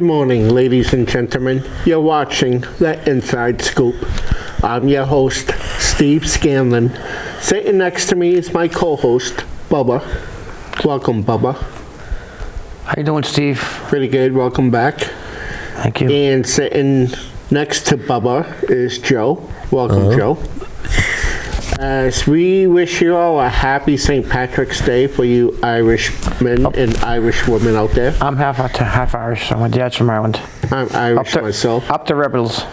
morning, ladies and gentlemen. You're watching The Inside Scoop. I'm your host, Steve Scanlon. Sitting next to me is my co-host, Bubba. Welcome, Bubba. How you doing, Steve? Pretty good. Welcome back. Thank you. And sitting next to Bubba is Joe. Welcome, Joe. As we wish you all a happy St. Patrick's Day for you Irishmen and Irish women out there. I'm half Irish, so my dad's from Ireland. I'm Irish myself. Up the rebels.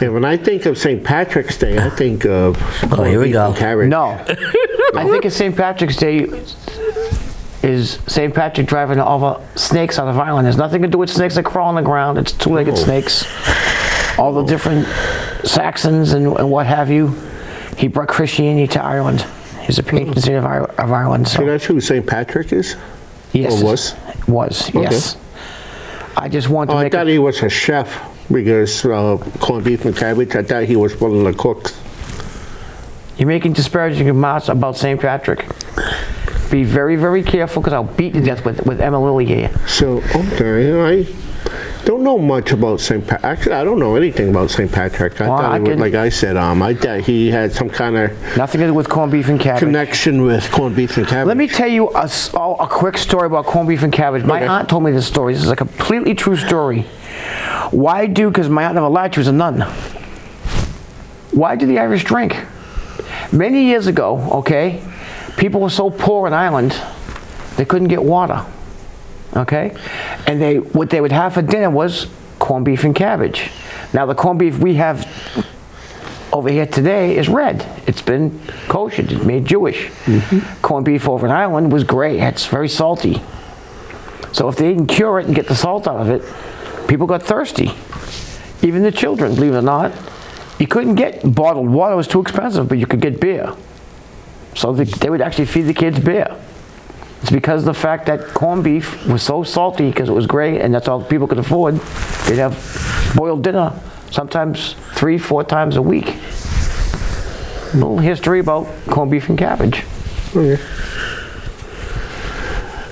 And when I think of St. Patrick's Day, I think of here we go. No. I think of St. Patrick's Day is St. Patrick driving all the snakes out of Ireland. There's nothing to do with snakes that crawl on the ground. It's two-legged snakes. All the different Saxons and what have you. He brought Christianity to Ireland. He's the patron saint of Ireland. So. So that's who St. Patrick is? Yes. Or was? Was, Okay. yes. I just want to I make thought he was a chef because corned beef and cabbage. I thought he was one of the cooks. You're making disparaging remarks about St. Patrick. Be very, very careful because I'll beat you to death with Emma Lily here. So, okay, I don't know much about St. Patrick. Actually, I don't know anything about St. Patrick. I thought, like I said, I thought he had some kind of nothing to do with corned beef and cabbage. connection with corned beef and cabbage. Let me tell you a quick story about corned beef and cabbage. My aunt told me this story. This is a completely true story. Why do, because my aunt never lied, she was a nun. Why do the Irish drink? Many years ago, okay, people were so poor in Ireland, they couldn't get water. Okay, and what they would have for dinner was corned beef and cabbage. Now the corned beef we have over here today is red. It's been koshered. It's made Jewish. Corned beef over in Ireland was gray. It's very salty. So if they didn't cure it and get the salt out of it, people got thirsty. Even the children, believe it or not. You couldn't get bottled water. It was too expensive, but you could get beer. So they would actually feed the kids beer. It's because of the fact that corned beef was so salty because it was gray and that's all people could afford. They'd have boiled dinner sometimes 3-4 times a week. A little history about corned beef and cabbage. Okay.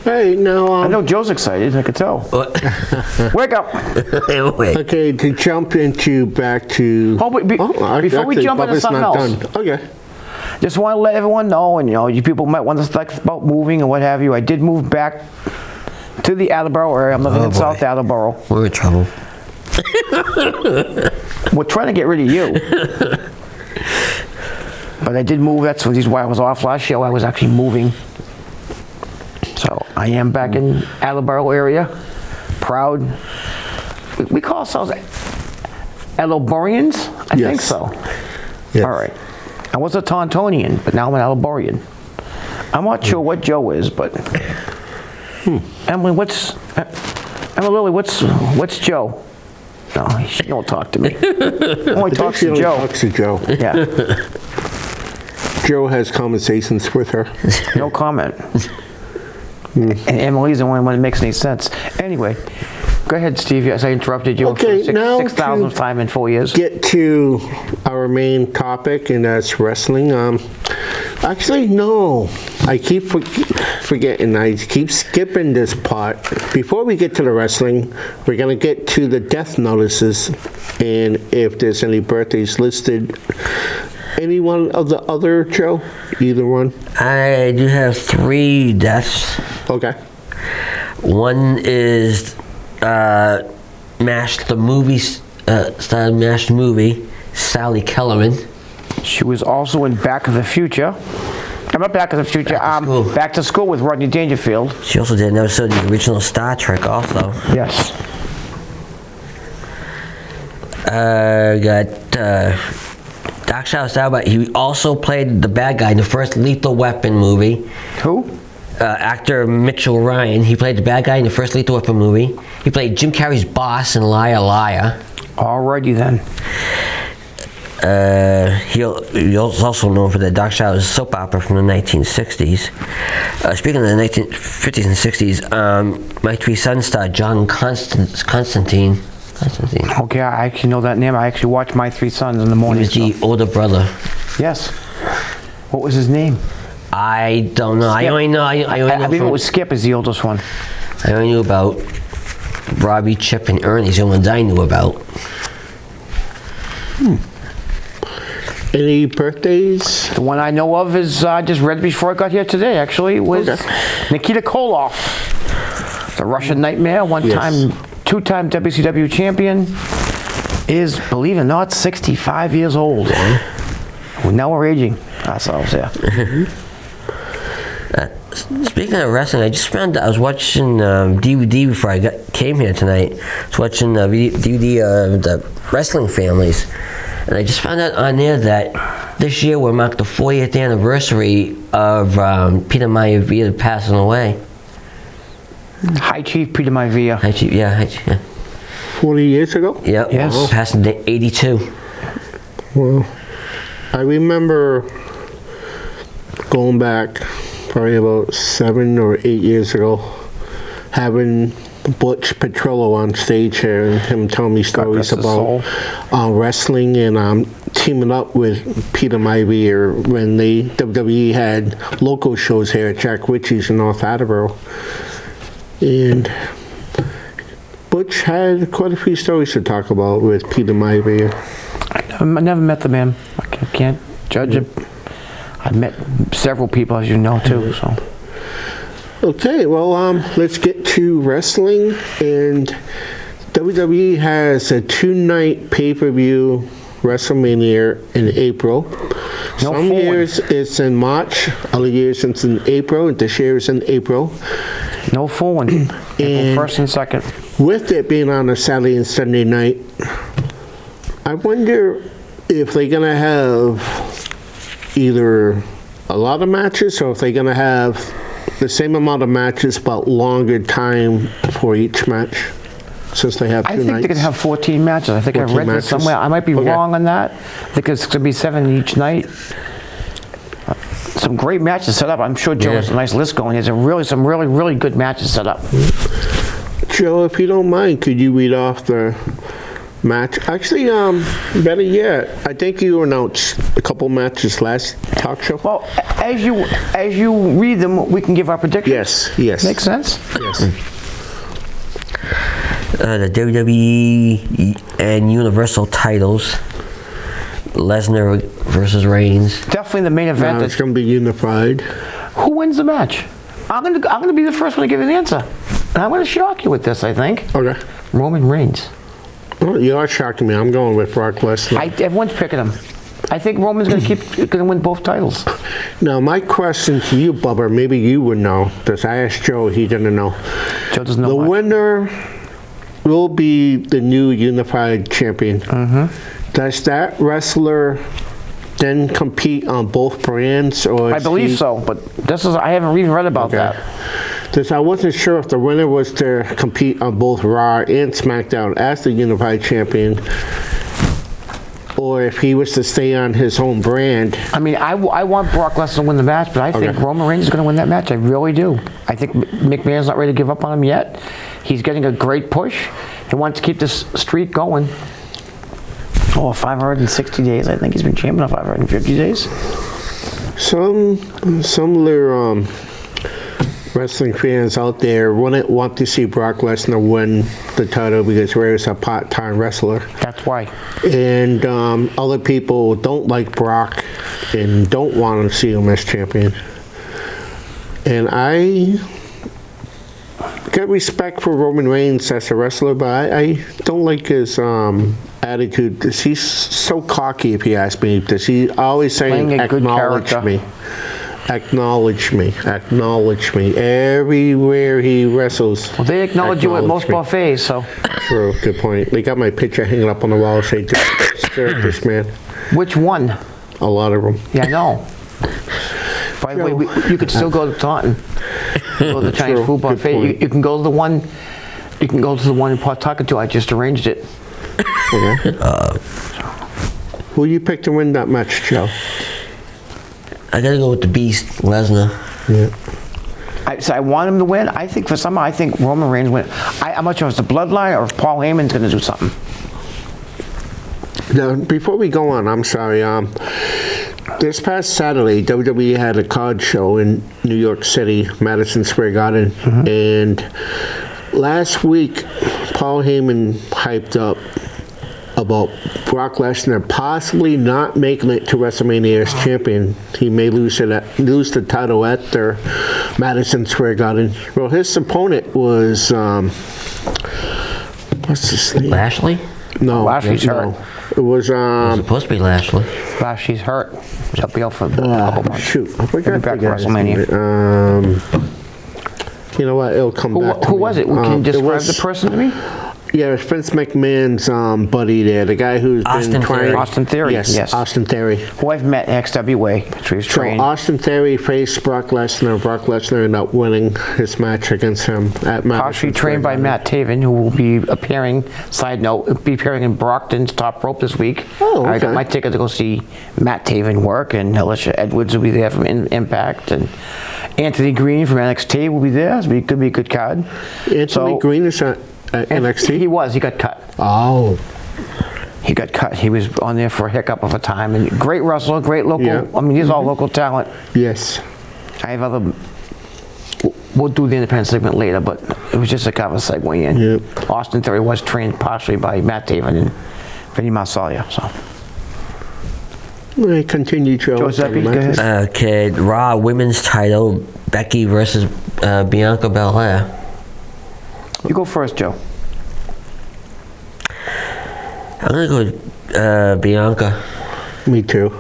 Hey, now... I know Joe's excited, I could tell. Wake up! Wait. Okay, to jump back to... Before we jump into something else. Done. Okay. Just want to let everyone know, and you people might want to talk about moving and what have you. I did move back to the Attleboro area. I'm living in South Attleboro. We're in trouble. We're trying to get rid of you. But I did move. That's why I was off last year. I was actually moving. So I am back in Attleboro area. Proud. We call ourselves Attleborians? I think so. Yes. All right. I was a Tauntonian, but now I'm an Attleborian. I'm not sure what Joe is, but Emily, Lily, what's Joe? No, she don't talk to me. Only talks to Joe. Talks to Joe. Yeah. Joe has conversations with her. No comment. And Emily's the only one that makes any sense. Anyway, go ahead, Steve. Yes, I interrupted you Okay, for now 6,000th time in 4 years. Get to our main topic, and that's wrestling. Actually, no. I keep forgetting. I keep skipping this part. Before we get to the wrestling, we're going to get to the death notices, and if there's any birthdays listed. Any one of the other, Joe? Either one? I do have 3 deaths. Okay. One is MASH, the movie, starred MASH movie, Sally Kellerman. She was also in Back of the Future. I'm not Back of the Future. Back to School with Rodney Dangerfield. She also did an episode of the original Star Trek also. Yes. Got Doc Shaw, but he also played the bad guy in the first Lethal Weapon movie. Who? Actor Mitchell Ryan. He played the bad guy in the first Lethal Weapon movie. He played Jim Carrey's boss in Liar Liar. Alrighty then. He was also known for the Doc Shaw's soap opera from the 1960s. Speaking of the 1950s and 60s, My Three Sons star John Constantine. Okay, I actually know that name. I actually watched My Three Sons in the morning. He was the older brother. Yes. What was his name? I don't know. Skip. I only know. I believe it was Skip is the oldest one. I only knew about Robbie, Chip, and Ernie's the only ones I knew about. Any birthdays? The one I know of is, I just read before I got here today, actually, was Nikita Koloff. The Russian Nightmare, two-time WCW champion, is, believe it or not, 65 years old. Well, now we're aging ourselves, yeah. Speaking of wrestling, I just found I was watching DVD before I came here tonight. I was watching DVD of the wrestling families, and I just found out on there that this year will mark the 40th anniversary of Peter Maivia passing away. High Chief Peter Maivia. High Chief, yeah. 40 years ago? Yep. Yes. Passing at 82. Well, I remember going back probably about 7 or 8 years ago, having Butch Petrillo on stage here and him telling me stories about wrestling and teaming up with Peter Maivia when the WWE had local shows here at Jack Ritchie's in North Attleboro. And Butch had quite a few stories to talk about with Peter Maivia. I never met the man. I can't judge him. I've met several people, as you know, too. So. Okay, well, let's get to wrestling. And WWE has a 2-night pay-per-view WrestleMania in April. Some years it's in March, other years it's in April, and this year it's in April. No full one. April 1st and 2nd. With it being on a Saturday and Sunday night, I wonder if they're going to have either a lot of matches or if they're going to have the same amount of matches but longer time for each match, since they have 2 nights. I think they're going to have 14 matches. I think I've read this somewhere. I might be wrong on that. I think it's going to be 7 each night. Some great matches set up. I'm sure Joe has a nice list going. There's some really good matches set up. Joe, if you don't mind, could you read off the match? Actually, better yet, I think you announced a couple matches last talk show. Well, as you read them, we can give our predictions. Yes. Makes sense? Yes. The WWE and Universal titles. Lesnar versus Reigns. Definitely the main event. It's going to be unified. Who wins the match? I'm gonna be the first one to give an answer. And I'm going to shock you with this, I think. Okay. Roman Reigns. Well, you are shocking me. I'm going with Brock Lesnar. Everyone's picking him. I think Roman's going to win both titles. Now, my question to you, Bubba, maybe you would know, because I asked Joe, he didn't know. Joe doesn't know. The winner will be the new unified champion. Does that wrestler then compete on both brands, or I believe so, but I haven't even read about that. Because I wasn't sure if the winner was to compete on both Raw and SmackDown as the unified champion, or if he was to stay on his own brand. I mean, I want Brock Lesnar to win the match, but I think Roman Reigns is going to win that match. I really do. I think McMahon's not ready to give up on him yet. He's getting a great push. He wants to keep this streak going. 560 days. I think he's been champion of 550 days. Some little wrestling fans out there wouldn't want to see Brock Lesnar win the title because Ray's a part-time wrestler. That's why. And other people don't like Brock and don't want to see him as champion. And I got respect for Roman Reigns as a wrestler, but I don't like his attitude. He's so cocky, if you ask me. Does he always saying, acknowledge me? Acknowledge me, acknowledge me. Everywhere he wrestles. Well, they acknowledge you at most buffets, so. True, good point. They got my picture hanging up on the wall saying, "Serve this man." Which one? A lot of them. Yeah, I know. By the way, you could still go to Taunton. Go to the Chinese food buffet. You can go to the one. You can go to the one in Pawtucket. I just arranged it. Okay. Who you picked to win that match, Joe? I gotta go with the Beast, Lesnar. Yeah. I want him to win. I think I think Roman Reigns win. I'm not sure if it's the Bloodline or if Paul Heyman's going to do something. Now, before we go on, I'm sorry. This past Saturday, WWE had a card show in New York City, Madison Square Garden, and last week, Paul Heyman hyped up about Brock Lesnar possibly not making it to WrestleMania as champion. He may lose the title at their Madison Square Garden. Well, his opponent was what's his name? Lashley? No, Lashley's no. hurt. It was It's supposed to be Lashley. Lashley's hurt. He'll be out for a couple months. shoot, I He'll be forgot back the for guy's WrestleMania. name. You know what? It'll come back. to Who me. was it? Can you It describe was- the person to me? Yeah, it's Vince McMahon's buddy there, the guy who's Austin been trying. Theory. Austin Theory, Yes, yes. Austin Theory. Who I've met in XWA. That's where he's So trained. Austin Theory faced Brock Lesnar. Brock Lesnar ended up winning his match against him at Madison Partially Square trained by Garden. Matt Taven, who will be appearing, side note, be appearing in Brockton's Top Rope this week. Oh, I got okay. my ticket to go see Matt Taven work, and Alicia Edwards will be there from Impact, and Anthony Green from NXT will be there. It could be a good card. Anthony Green is at NXT? He got cut. Oh. He got cut. He was on there for a hiccup of a time, and great wrestler, great local. Yeah. I mean, he's all local talent. Yes. I have other. We'll do the independent segment later, but it was just a kind of a segue in. Yep. Austin Theory was trained partially by Matt Taven and Vinny Marsaglia. So, Continue, Joe. Giuseppe, go ahead. Okay, Raw Women's title, Becky versus Bianca Belair. You go first, Joe. I'm gonna go with Bianca. Me too.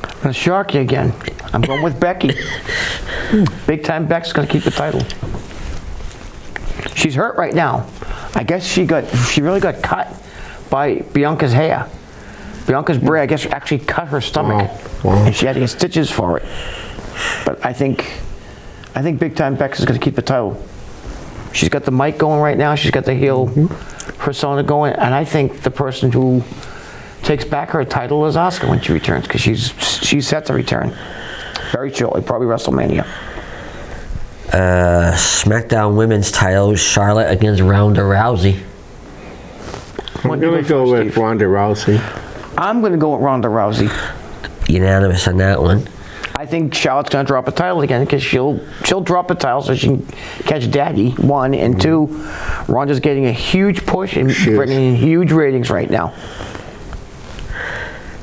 I'm gonna shock you again. I'm going with Becky. Big time Beck's gonna keep the title. She's hurt right now. I guess she really got cut by Bianca's hair. Bianca's braid, I guess, actually cut her stomach, Wow. and she had to get stitches for it. But I think Big Time Bex is going to keep the title. She's got the mic going right now. She's got the heel persona going, and I think the person who takes back her title is Asuka when she returns, because she's set to return very shortly, probably WrestleMania. SmackDown Women's title, Charlotte against Ronda Rousey. I'm going to go first, with Steve? Ronda Rousey. I'm going to go with Ronda Rousey. Unanimous on that one. I think Charlotte's going to drop a title again, because she'll drop a title so she can catch Daddy, one, and two, Ronda's getting a huge push and She is. bringing in huge ratings right now.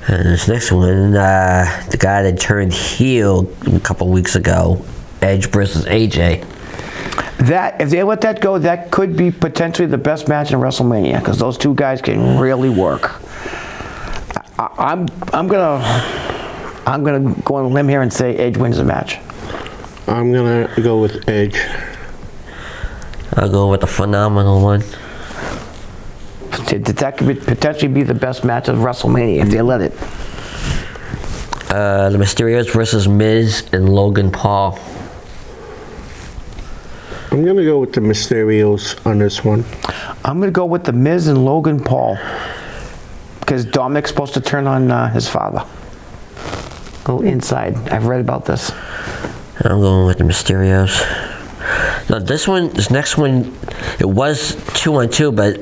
And this next one, the guy that turned heel a couple weeks ago, Edge versus AJ. That, if they let that go, that could be potentially the best match in WrestleMania, because those two guys can really work. I'm gonna go on a limb here and say Edge wins the match. I'm going to go with Edge. I'll go with the phenomenal one. That could potentially be the best match of WrestleMania if they let it. The Mysterios versus Miz and Logan Paul. I'm going to go with the Mysterios on this one. I'm gonna go with the Miz and Logan Paul, because Dominic's supposed to turn on his father. Go inside. I've read about this. I'm going with the Mysterios. Now this next one, it was 2-on-2, but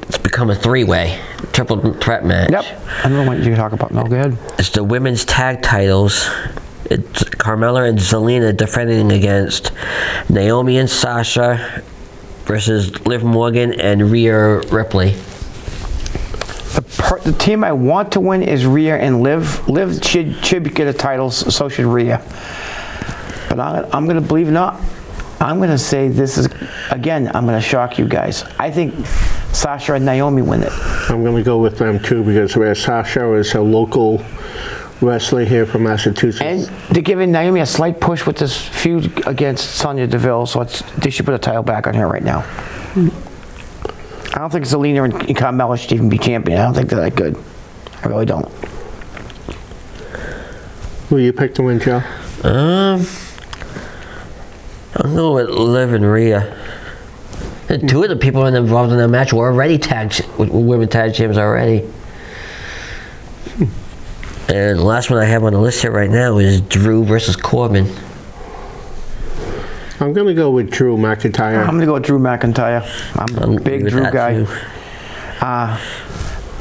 it's become a three-way triple threat match. Yep. I don't know what you talk about. No, go ahead. It's the women's tag titles. It's Carmella and Zelina defending against Naomi and Sasha versus Liv Morgan and Rhea Ripley. The team I want to win is Rhea and Liv. Liv should get a title, so should Rhea. But I'm going to believe not. I'm going to say this is, again, I'm going to shock you guys. I think Sasha and Naomi win it. I'm going to go with them too, because where Sasha is a local wrestler here from Massachusetts. And they're giving Naomi a slight push with this feud against Sonya Deville, so they should put a title back on her right now. I don't think Zelina and Carmella should even be champion. I don't think they're that good. I really don't. Will you pick to win, Joe? I'll go with Liv and Rhea. And two of the people involved in that match were already women tag champions already. And the last one I have on the list here right now is Drew versus Corbin. I'm going to go with Drew McIntyre. I'm going to go with Drew McIntyre. I'm a big with Drew that guy. too.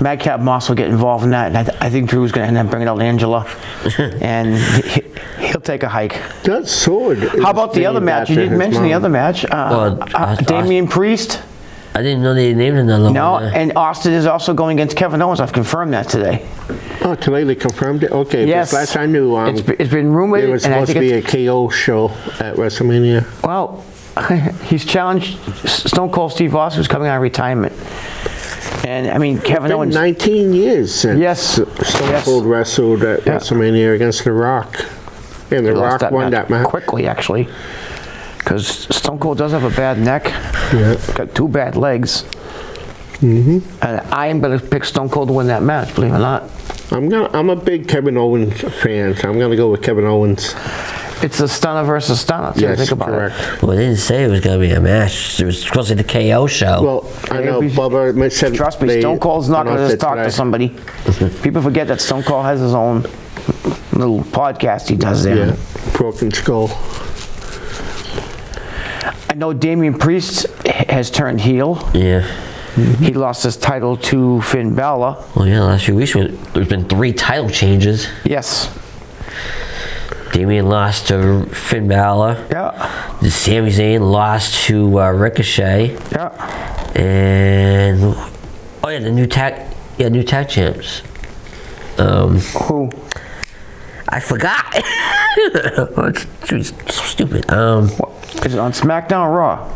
Madcap Moss will get involved in that, and I think Drew's going to end up bringing out Angela, and he'll take a hike. That sword. How about the other match? You didn't mention the other match. Damian Priest. I didn't know they named another one. No, and Austin is also going against Kevin Owens. I've confirmed that today. Oh, today they confirmed it? Okay, Yes. because last I knew It's been rumored. there was supposed to be a KO show at WrestleMania. Well, he's challenged Stone Cold Steve Austin, who's coming out of retirement. And, I mean, Kevin Been Owens... 19 years since Yes. Stone Cold wrestled at WrestleMania against The Rock. And The Rock won that match. Quickly, actually. Because Stone Cold does have a bad neck. Yeah. Got 2 bad legs. And I am going to pick Stone Cold to win that match, believe it or not. I'm a big Kevin Owens fan, so I'm going to go with Kevin Owens. It's a stunner versus stunner. So Yes, think about correct. it. Well, they didn't say it was going to be a match. It was supposed to be the KO show. Well, I know Bubba said... Trust me, Stone Cold's not going to just talk to somebody. People forget that Stone Cold has his own little podcast he does there. Yeah, Broken Skull. I know Damian Priest has turned heel. Yeah. He lost his title to Finn Balor. Well, yeah, the last few weeks, there's been 3 title changes. Yes. Damian lost to Finn Balor. Yeah. Sami Zayn lost to Ricochet. Yeah. And oh yeah, the new tag champs. Who? I forgot. It's so stupid. Is it on SmackDown or Raw?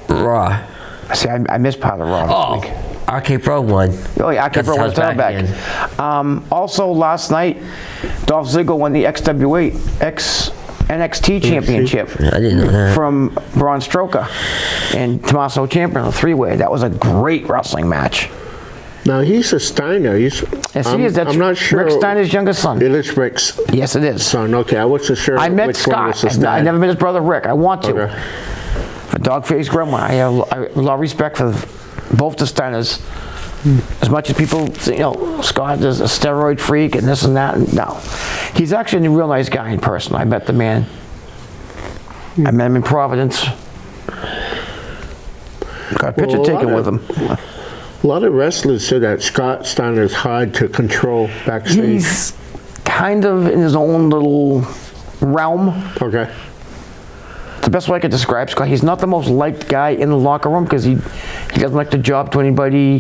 Raw. See, I missed part of Raw this week. RK Pro won. Oh yeah, RK Pro won the title back. Also, last night, Dolph Ziggler won the NXT Championship. I didn't know that. From Braun Strowker and Tommaso Ciampa in a 3-way. That was a great wrestling match. Now, he's a Steiner. Yes, he is. That's I'm not sure. Rick Steiner's youngest son. It is Rick's Yes, it is. son. Okay, I wasn't sure I met which one was Scott. his dad. I never met his brother Rick. I want to. Okay. For Dogface Gremlin, I have a lot of respect for both the Steiners. As much as people, Scott is a steroid freak and this and that. No, he's actually a real nice guy in person. I met the man. I met him in Providence. Got a picture taken with him. A lot of wrestlers say that Scott Steiner is hard to control backstage. He's kind of in his own little realm. Okay. The best way I could describe Scott, he's not the most liked guy in the locker room because he doesn't like to job to anybody.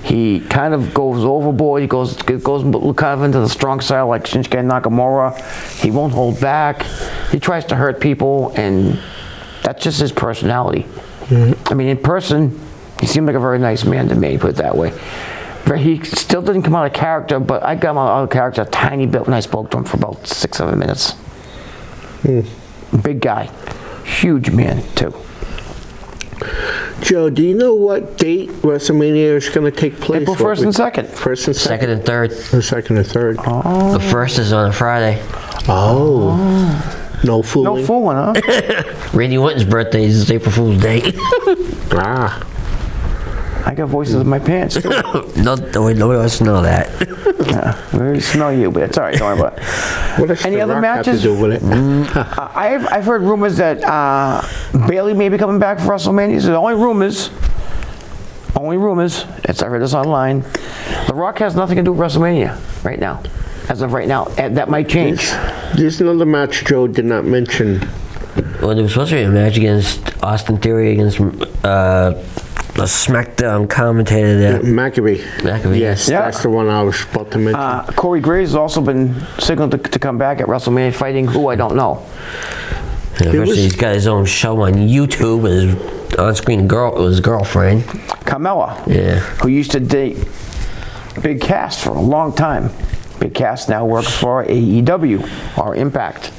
He kind of goes overboard. He goes kind of into the strong side like Shinsuke Nakamura. He won't hold back. He tries to hurt people, and that's just his personality. I mean, in person, he seemed like a very nice man to me, put it that way. But he still didn't come out of character, but I got him out of character a tiny bit when I spoke to him for about 6-7 minutes. Big guy. Huge man, too. Joe, do you know what date WrestleMania is going to take place? April 1st and 2nd. First and second? Second and third. Or second and third. The first is on a Friday. Oh. No fooling. No fooling, huh? Randy Orton's birthday is April Fool's Day. Ah. I got voices in my pants, too. Nobody wants to know that. I already smell you, but it's all right. Don't worry about it. What does Any The other Rock have matches? to do with it? I've heard rumors that Bailey may be coming back for WrestleMania. So only rumors. Only rumors. I read this online. The Rock has nothing to do with WrestleMania right now. As of right now, and that might change. There's another match Joe did not mention. Well, there was supposed to be a match against Austin Theory against a SmackDown commentator there. Maccabee. Yes, Yeah. that's the one I was about to mention. Corey Graves has also been signaled to come back at WrestleMania fighting who I don't know. Yeah, first he's got his own show on YouTube with his on-screen girlfriend. Carmella, Yeah. who used to date Big Cass for a long time. Big Cass now works for AEW or Impact.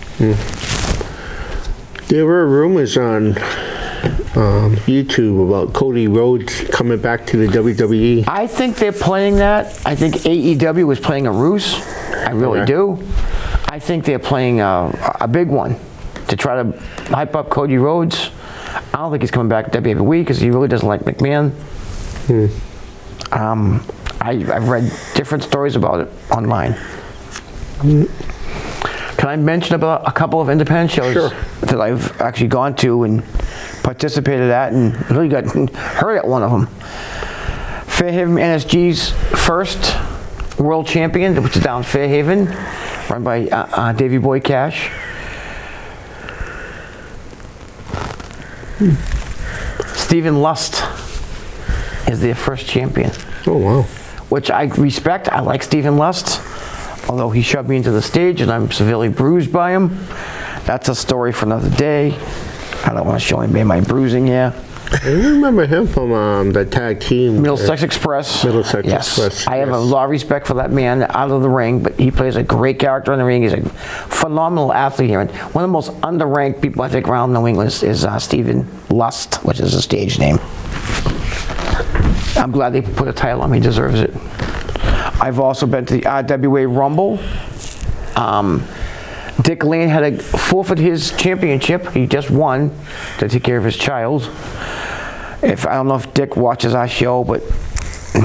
There were rumors on YouTube about Cody Rhodes coming back to the WWE. I think they're playing that. I think AEW was playing a ruse. I really Okay. do. I think they're playing a big one to try to hype up Cody Rhodes. I don't think he's coming back to WWE because he really doesn't like McMahon. I've read different stories about it online. Can I mention about a couple of independent shows Sure. that I've actually gone to and participated at and really got hurt at one of them? Fairhaven NSG's first world champion, which is down Fairhaven, run by Davey Boy Cash. Stephen Lust is their first champion. Oh, wow. Which I respect. I like Stephen Lust, although he shoved me into the stage and I'm severely bruised by him. That's a story for another day. I don't want to show anybody my bruising here. I remember him from the tag team. Middlesex Express. Middlesex Yes. Express. I have a lot of respect for that man out of the ring, but he plays a great character in the ring. He's a phenomenal athlete here. And one of the most underranked people I think around New England is Stephen Lust, which is a stage name. I'm glad they put a title on him. He deserves it. I've also been to the RWA Rumble. Dick Lane had to forfeit his championship. He just won to take care of his child. I don't know if Dick watches our show, but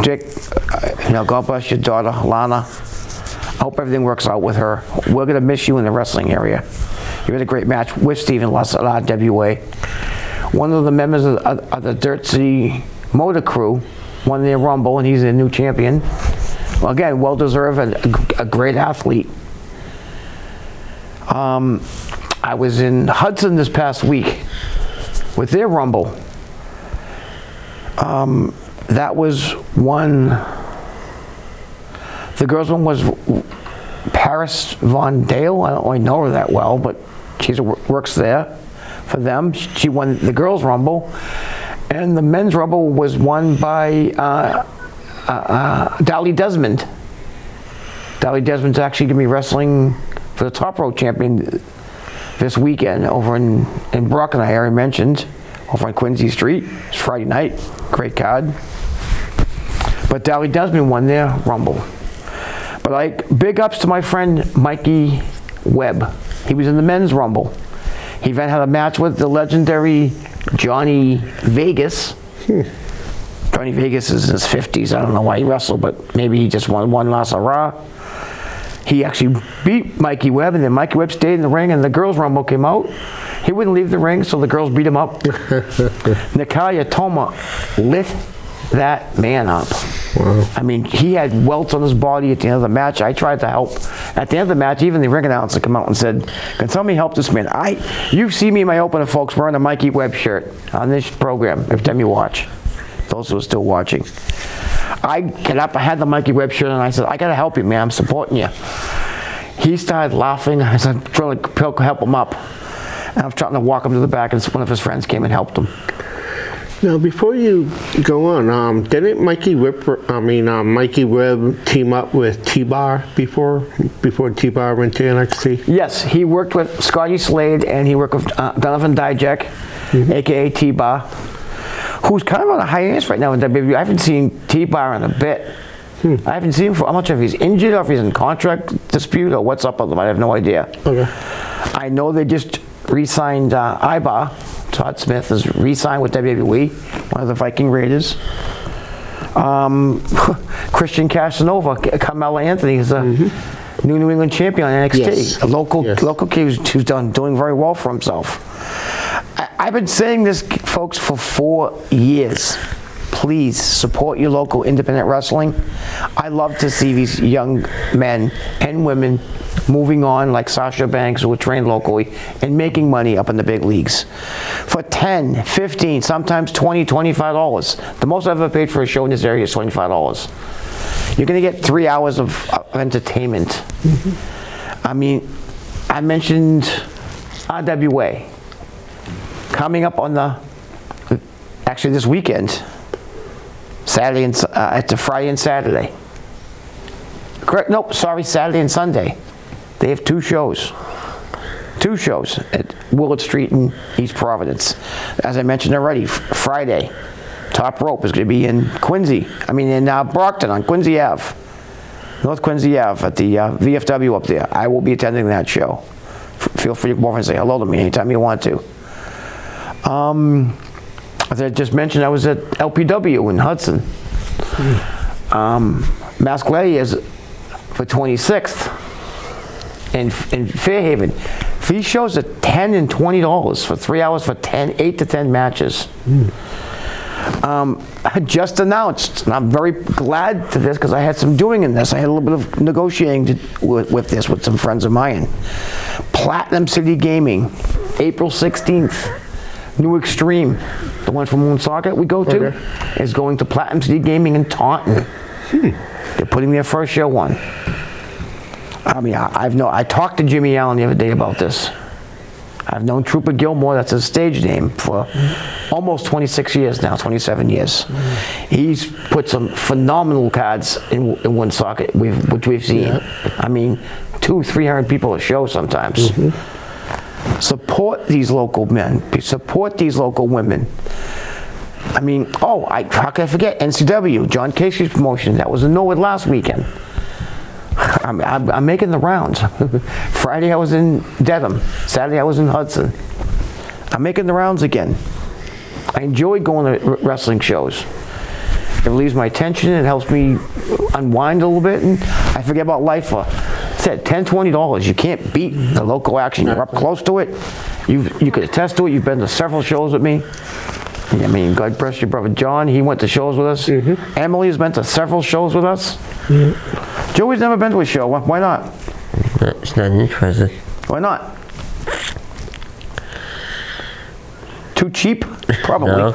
Dick, God bless your daughter, Lana. I hope everything works out with her. We're going to miss you in the wrestling area. You had a great match with Stephen Lust at RWA. One of the members of the Dirt City Motor Crew won their Rumble, and he's their new champion. Well, again, well-deserved and a great athlete. I was in Hudson this past week with their Rumble. That was one. The girls' one was Paris Von Dale. I don't really know her that well, but she works there for them. She won the girls' Rumble, and the men's Rumble was won by Dolly Desmond. Dolly Desmond's actually going to be wrestling for the Top Rope champion this weekend over in Brockton, I already mentioned, over on Quincy Street. It's Friday night. Great card. But Dolly Desmond won their Rumble. But big ups to my friend Mikey Webb. He was in the men's Rumble. He then had a match with the legendary Johnny Vegas. Johnny Vegas is in his 50s. I don't know why he wrestled, but maybe he just won one last hurrah. He actually beat Mikey Webb, and then Mikey Webb stayed in the ring, and the girls' Rumble came out. He wouldn't leave the ring, so the girls beat him up. Natalia Toma lit that man up. Wow. I mean, he had welts on his body at the end of the match. I tried to help. At the end of the match, even the ring announcer came out and said, "Can somebody help this man?" You see me in my opener, folks, wearing a Mikey Webb shirt on this program every time you watch. Those who are still watching. I get up, I had the Mikey Webb shirt, and I said, "I gotta help you, man, I'm supporting you." He started laughing. I said, trying to help him up. And I was trying to walk him to the back, and one of his friends came and helped him. Now, before you go on, didn't Mikey Webb team up with T-Bar before T-Bar went to NXT? Yes, he worked with Scotty Slade, and he worked with Donovan Dijak, a.k.a. T-Bar, who's kind of on a hiatus right now in WWE. I haven't seen T-Bar in a bit. I haven't seen him for, I'm not sure if he's injured or if he's in contract dispute or what's up with him. I have no idea. Okay. I know they just re-signed Ibar. Todd Smith is re-signed with WWE, one of the Viking Raiders. Christian Casanova, Carmella Anthony is a New England champion on NXT. Yes. A local kid who's doing very well for himself. I've been saying this, folks, for 4 years. Please support your local independent wrestling. I love to see these young men and women moving on, like Sasha Banks, who were trained locally, and making money up in the big leagues. For $10, $15, sometimes $20, $25. The most I've ever paid for a show in this area is $25. You're going to get 3 hours of entertainment. I mean, I mentioned RWA. Coming up on actually this weekend, Saturday and it's a Friday and Saturday. Correct? Nope, sorry, Saturday and Sunday. They have 2 shows. 2 shows at Willard Street in East Providence. As I mentioned already, Friday, Top Rope is going to be in Brockton on Quincy Ave. North Quincy Ave at the VFW up there. I will be attending that show. Feel free to come over and say hello to me anytime you want to. As I just mentioned, I was at LPW in Hudson. Mass Gladiators for 26th in Fairhaven. These shows are $10 and $20 for 3 hours for 8 to 10 matches. just announced, and I'm very glad to this because I had some doing in this. I had a little bit of negotiating with this with some friends of mine. Platinum City Gaming, April 16th. New Extreme, the one from Woonsocket we go to, is going to Platinum City Gaming in Taunton. They're putting their first show on. I mean, I talked to Jimmy Allen the other day about this. I've known Trooper Gilmore, that's his stage name, for almost 26 years now, 27 years. He's put some phenomenal cards in Woonsocket, which we've seen. I mean, 200-300 people a show sometimes. Support these local men. Support these local women. I mean, how can I forget? NCW, John Casey's promotion. That was in Norwood last weekend. I'm making the rounds. Friday I was in Dedham. Saturday I was in Hudson. I'm making the rounds again. I enjoy going to wrestling shows. It relieves my tension. It helps me unwind a little bit, and I forget about life for $10, $20. You can't beat the local action. You're up close to it. You could attest to it. You've been to several shows with me. I mean, God bless your brother John. He went to shows with us. Emily's been to several shows with us. Joey's never been to a show. Why not? It's not interested. Why not? Too cheap? Probably. No.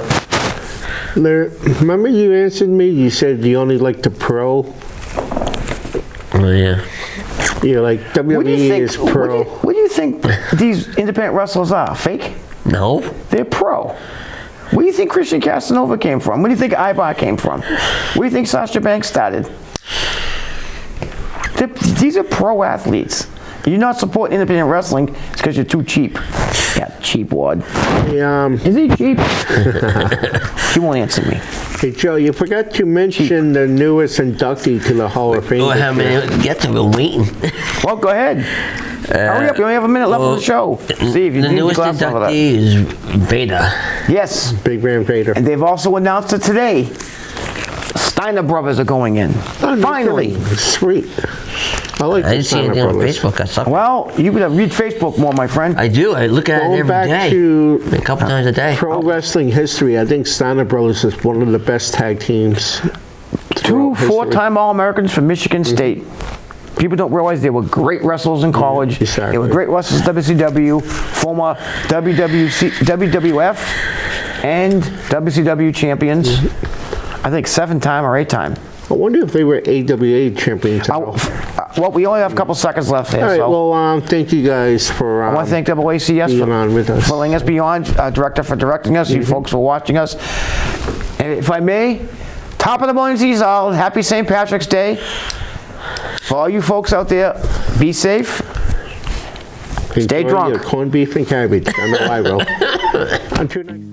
Remember you answered me? You said you only like the pro. Oh, yeah. You're like, WWE is pro. What do you think these independent wrestlers are? Fake? No. They're pro. Where do you think Christian Casanova came from? Where do you think Ibar came from? Where do you think Sasha Banks started? These are pro athletes. You're not supporting independent wrestling, it's because you're too cheap. Yeah, cheap wad. Is he cheap? He won't answer me. Hey, Joe, you forgot to mention the newest inductee to the Hall of Fame. Oh, how many get to? We're waiting. Well, go ahead. Hurry up, you only have a minute left of the show. See if you The need newest glass over that. inductee is Vader. Yes. Big Van Vader. And they've also announced it today. Steiner brothers are going in. Oh, no Finally. kidding. Sweet. I like I the didn't see Steiner anything on brothers. Facebook. I saw. Well, you gotta read Facebook more, my friend. I do. I look at it Going every back day. to A couple times a day. pro wrestling history, I think Steiner Brothers is one of the best tag teams. Two four-time All-Americans from Michigan State. People don't realize they were great wrestlers in college. Exactly. They were great wrestlers in WCW, former WWF and WCW champions. I think 7-time or 8-time. I wonder if they were AWA champions. Well, we only have a couple seconds left here, All right, so well, thank you guys for I want to thank WACS being on with us. for letting us be on, director for directing us, you folks for watching us. And if I may, top of the morning to you all, happy St. Patrick's Day. For all you folks out there, be safe. Stay Enjoy drunk. your corned beef and cabbage. I know I will. Until next